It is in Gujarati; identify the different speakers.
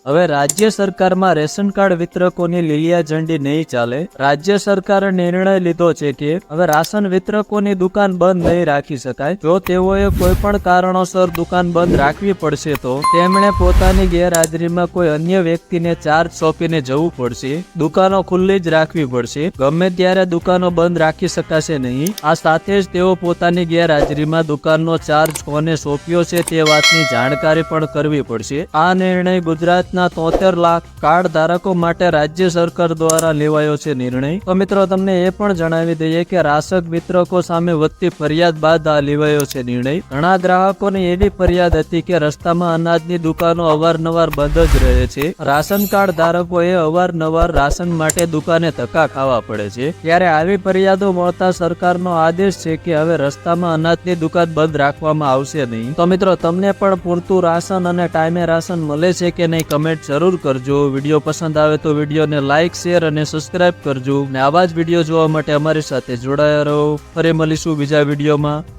Speaker 1: હવે રાજ્ય સરકારમાં રેશન કાર્ડ વિતરકોની લીલિયા ઝંડી નહીં ચાલે। રાજ્ય સરકારે નિર્ણય લીધો છે કે હવે રાશન વિતરકોની દુકાન બંધ નહીં રાખી શકાય। જો તેઓએ કોઈ પણ કારણોસર દુકાન બંધ રાખવી પડશે તો તેમણે પોતાની ગેરહાજરીમાં કોઈ અન્ય વ્યક્તિને ચાર્જ સોંપીને જવું પડશે। દુકાનો ખુલ્લી જ રાખવી પડશે, ગમે ત્યારે દુકાનો બંધ રાખી શકાશે નહીં। આ સાથે જ તેઓ પોતાની ગેરહાજરીમાં દુકાનનો ચાર્જ કોને સોંપ્યો છે તે વાતની જાણકારી પણ કરવી પડશે। આ નિર્ણય ગુજરાત 73 લાખ કાર્ડ ધારકો માટે રાજ્ય સરકાર દ્વારા લેવાયો છે નિર્ણય। તો મિત્રો તમને એ પણ જણાવી દઈએ કે રાશન વિતરકો સામે વધતી ફરિયાદ બાદ આ લેવાયો છે નિર્ણય। ઘણા ગ્રાહકોની એવી ફરિયાદ હતી કે રસ્તામાં અનાજની દુકાનો અવારનવાર બંધ જ રહે છે। રાશન કાર્ડ ધારકોએ અવારનવાર રાશન માટે દુકાને ધક્કા ખાવા પડે છે। ત્યારે આવી ફરિયાદો મળતા સરકારનો આદેશ છે કે હવે રસ્તામાં અનાજની દુકાન બંધ રાખવામાં આવશે નહીં। તો મિત્રો તમને પણ પૂરતું રાશન અને ટાઈમે રાશન મળે છે કે નહીં કમેન્ટ જરૂર કરજો। વિડીયો પસંદ આવે તો વિડીયોને લાઈક, શેર અને સબસ્ક્રાઇબ કરજો અને આવા જ વિડીયો જોવા માટે અમારી સાથે જોડાયા રહો। ફરી મળીશું બીજા વિડીયોમાં।